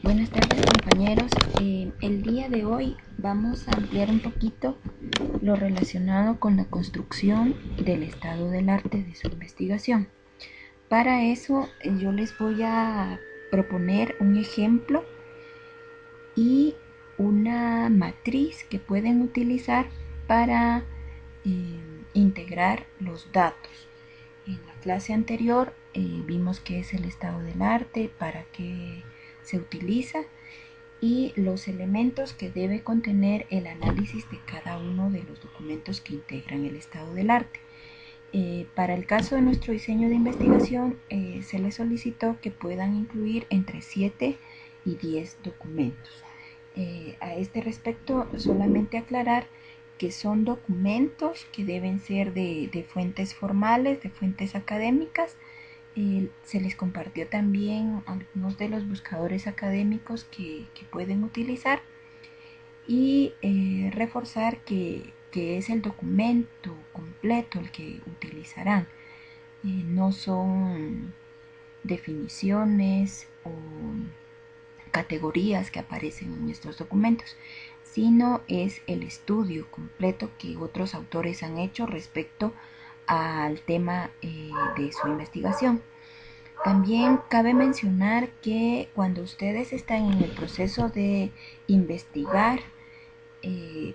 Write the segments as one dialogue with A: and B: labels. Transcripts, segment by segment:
A: Buenas tardes, compañeros. El día de hoy vamos a ampliar un poquito lo relacionado con la construcción del estado del arte de su investigación. Para eso yo les voy a proponer un ejemplo y una matriz que pueden utilizar para integrar los datos. En la clase anterior vimos qué es el estado del arte, para qué se utiliza y los elementos que debe contener el análisis de cada uno de los documentos que integran el estado del arte. Para el caso de nuestro diseño de investigación, se les solicitó que puedan incluir entre 7 y 10 documentos. A este respecto, solamente aclarar que son documentos que deben ser de fuentes formales, de fuentes académicas. Se les compartió también algunos de los buscadores académicos que pueden utilizar y reforzar que es el documento completo el que utilizarán. No son definiciones o categorías que aparecen en estos documentos, sino es el estudio completo que otros autores han hecho respecto al tema de su investigación. También cabe mencionar que cuando ustedes están en el proceso de investigar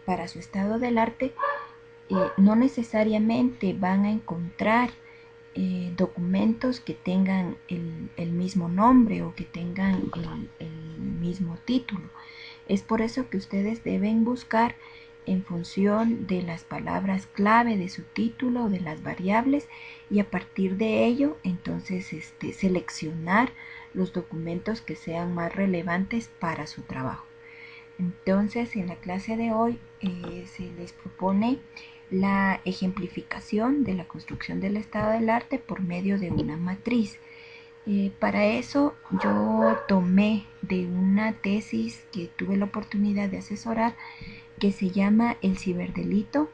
A: para su estado del arte, no necesariamente van a encontrar documentos que tengan el mismo nombre o que tengan el mismo título. Es por eso que ustedes deben buscar en función de las palabras clave de su título o de las variables, y a partir de ello entonces seleccionar los documentos que sean más relevantes para su trabajo. Entonces, en la clase de hoy se les propone la ejemplificación de la construcción del estado del arte por medio de una matriz. Para eso yo tomé de una tesis que tuve la oportunidad de asesorar, que se llama El ciberdelito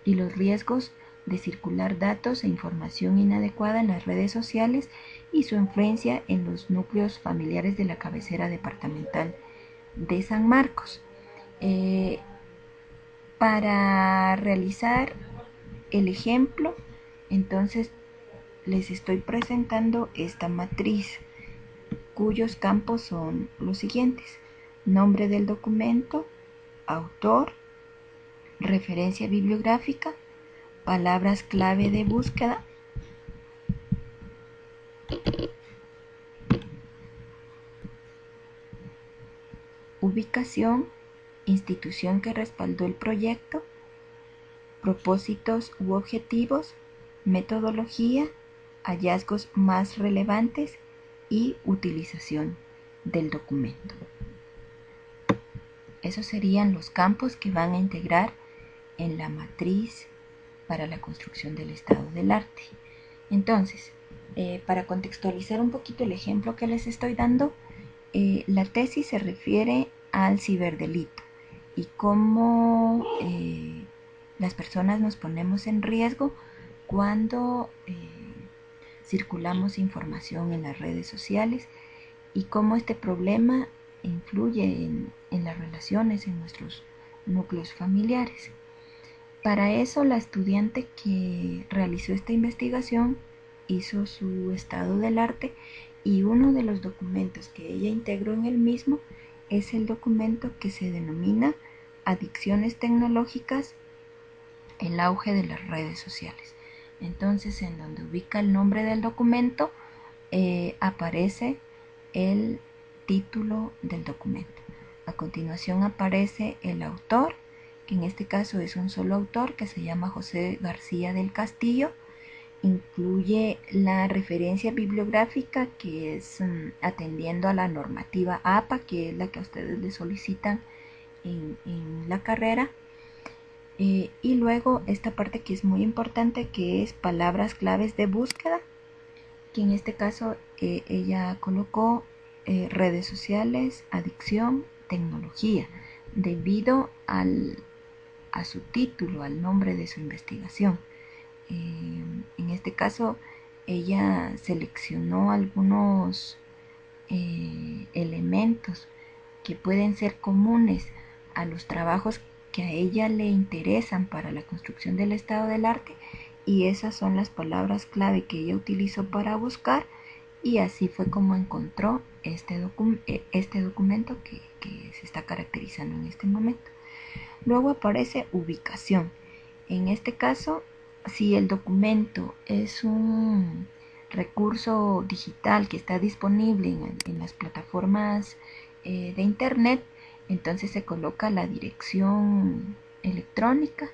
A: y los riesgos de circular datos e información inadecuada en las redes sociales y su influencia en los núcleos familiares de la cabecera departamental de San Marcos. Para realizar el ejemplo, entonces les estoy presentando esta matriz, cuyos campos son los siguientes: nombre del documento, autor, referencia bibliográfica, palabras clave de búsqueda, ubicación, institución que respaldó el proyecto, propósitos u objetivos, metodología, hallazgos más relevantes y utilización del documento. Esos serían los campos que van a integrar en la matriz para la construcción del estado del arte. Entonces, para contextualizar un poquito el ejemplo que les estoy dando, la tesis se refiere al ciberdelito y cómo las personas nos ponemos en riesgo cuando circulamos información en las redes sociales y cómo este problema influye en las relaciones, en nuestros núcleos familiares. Para eso, la estudiante que realizó esta investigación hizo su estado del arte, y uno de los documentos que ella integró en el mismo es el documento que se denomina Adicciones tecnológicas, el auge de las redes sociales. Entonces, en donde ubica el nombre del documento, aparece el título del documento. A continuación aparece el autor, que en este caso es un solo autor que se llama José García del Castillo. Incluye la referencia bibliográfica, que es atendiendo a la normativa APA, que es la que a ustedes les solicitan en la carrera. Y luego esta parte que es muy importante, que es palabras claves de búsqueda, que en este caso ella colocó redes sociales, adicción, tecnología, debido a su título, al nombre de su investigación. En este caso ella seleccionó algunos elementos que pueden ser comunes a los trabajos que a ella le interesan para la construcción del estado del arte, y esas son las palabras clave que ella utilizó para buscar, y así fue como encontró este documento que se está caracterizando en este momento. Luego aparece ubicación. En este caso, si el documento es un recurso digital que está disponible en las plataformas de internet, entonces se coloca la dirección electrónica,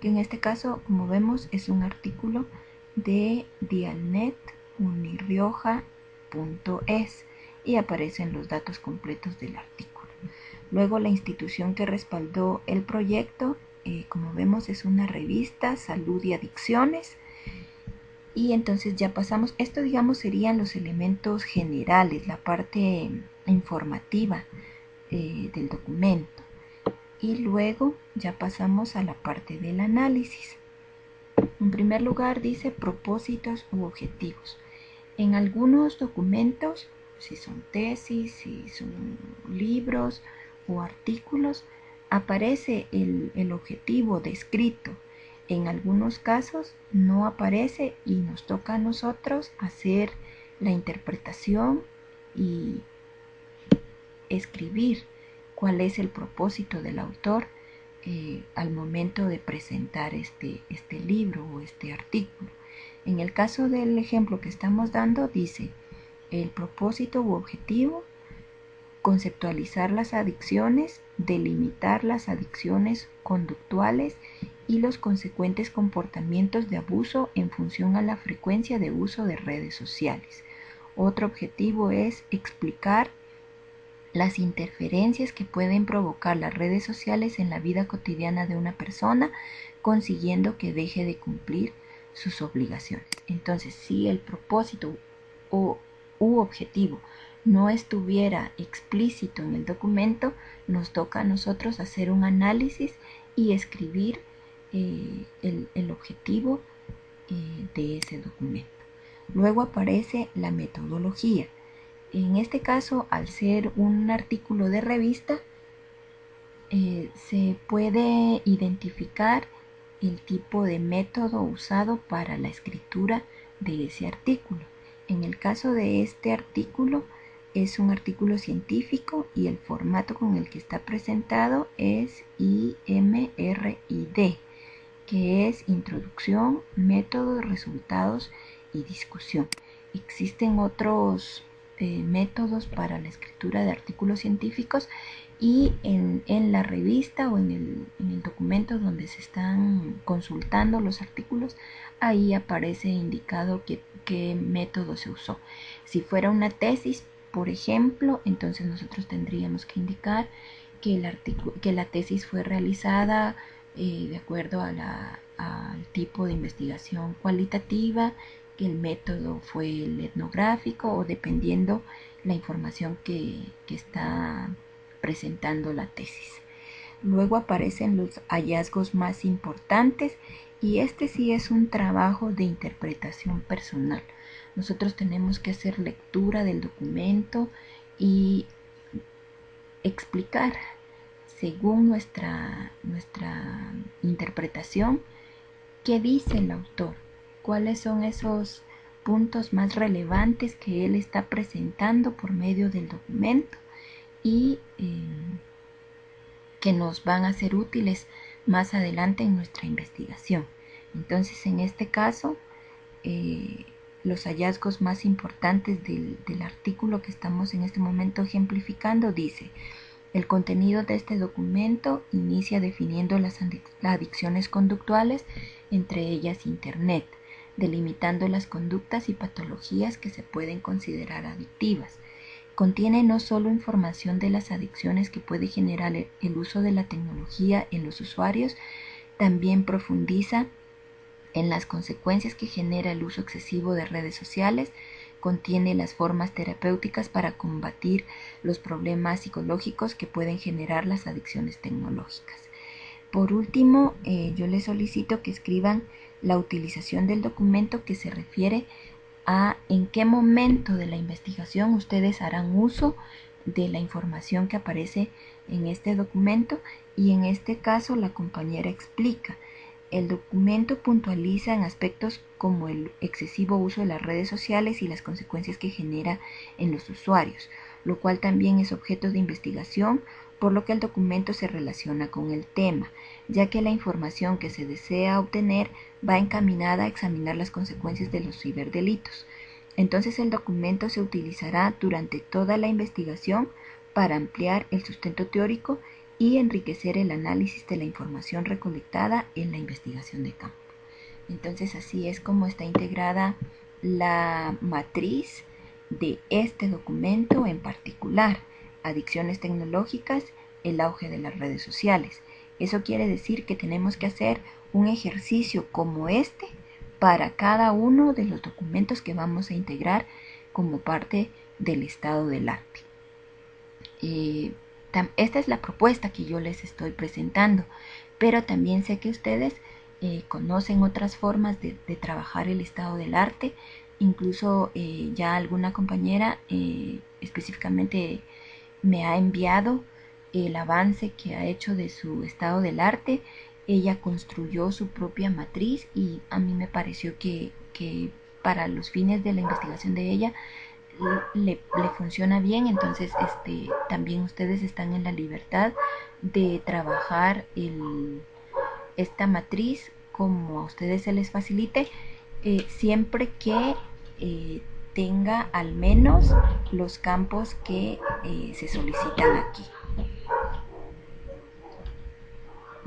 A: que en este caso, como vemos, es un artículo de dialnetunirrioja.es y aparecen los datos completos del artículo. Luego, la institución que respaldó el proyecto, como vemos, es una revista, Salud y Adicciones. Y entonces ya pasamos, esto digamos serían los elementos generales, la parte informativa del documento. Y luego ya pasamos a la parte del análisis. En primer lugar dice propósitos u objetivos. En algunos documentos, si son tesis, si son libros o artículos, aparece el objetivo descrito. En algunos casos no aparece y nos toca a nosotros hacer la interpretación y escribir cuál es el propósito del autor al momento de presentar este libro o este artículo. En el caso del ejemplo que estamos dando, dice el propósito u objetivo: conceptualizar las adicciones, delimitar las adicciones conductuales y los consecuentes comportamientos de abuso en función a la frecuencia de uso de redes sociales. Otro objetivo es explicar las interferencias que pueden provocar las redes sociales en la vida cotidiana de una persona, consiguiendo que deje de cumplir sus obligaciones. Entonces, si el propósito u objetivo no estuviera explícito en el documento, nos toca a nosotros hacer un análisis y escribir el objetivo de ese documento. Luego aparece la metodología. En este caso, al ser un artículo de revista, se puede identificar el tipo de método usado para la escritura de ese artículo. En el caso de este artículo, es un artículo científico y el formato con el que está presentado es IMRID, que es Introducción, Métodos, Resultados y Discusión. Existen otros métodos para la escritura de artículos científicos, y en la revista o en el documento donde se están consultando los artículos, ahí aparece indicado qué método se usó. Si fuera una tesis, por ejemplo, entonces nosotros tendríamos que indicar que la tesis fue realizada de acuerdo al tipo de investigación cualitativa, que el método fue el etnográfico, o dependiendo la información que está presentando la tesis. Luego aparecen los hallazgos más importantes, y este sí es un trabajo de interpretación personal. Nosotros tenemos que hacer lectura del documento y explicar según nuestra interpretación qué dice el autor, cuáles son esos puntos más relevantes que él está presentando por medio del documento y que nos van a ser útiles más adelante en nuestra investigación. Entonces, en este caso, los hallazgos más importantes del artículo que estamos en este momento ejemplificando dice: el contenido de este documento inicia definiendo las adicciones conductuales, entre ellas Internet, delimitando las conductas y patologías que se pueden considerar adictivas. Contiene no solo información de las adicciones que puede generar el uso de la tecnología en los usuarios, también profundiza en las consecuencias que genera el uso excesivo de redes sociales. Contiene las formas terapéuticas para combatir los problemas psicológicos que pueden generar las adicciones tecnológicas. Por último, yo les solicito que escriban la utilización del documento, que se refiere a en qué momento de la investigación ustedes harán uso de la información que aparece en este documento, y en este caso la compañera explica. El documento puntualiza en aspectos como el excesivo uso de las redes sociales y las consecuencias que genera en los usuarios, lo cual también es objeto de investigación, por lo que el documento se relaciona con el tema, ya que la información que se desea obtener va encaminada a examinar las consecuencias de los ciberdelitos. Entonces el documento se utilizará durante toda la investigación para ampliar el sustento teórico y enriquecer el análisis de la información recolectada en la investigación de campo. Entonces así es como está integrada la matriz de este documento en particular: adicciones tecnológicas, el auge de las redes sociales. Eso quiere decir que tenemos que hacer un ejercicio como este para cada uno de los documentos que vamos a integrar como parte del estado del arte. Esta es la propuesta que yo les estoy presentando, pero también sé que ustedes conocen otras formas de trabajar el estado del arte. Incluso ya alguna compañera específicamente me ha enviado el avance que ha hecho de su estado del arte. Ella construyó su propia matriz y a mí me pareció que para los fines de la investigación de ella le funciona bien. Entonces también ustedes están en la libertad de trabajar esta matriz como a ustedes se les facilite, siempre que tenga al menos los campos que se solicitan aquí.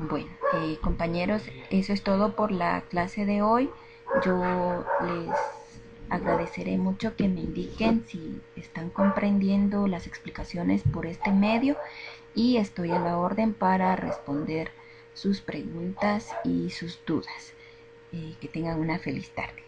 A: Bueno, compañeros, eso es todo por la clase de hoy. Yo les agradeceré mucho que me indiquen si están comprendiendo las explicaciones por este medio, y estoy a la orden para responder sus preguntas y sus dudas. Que tengan una feliz tarde.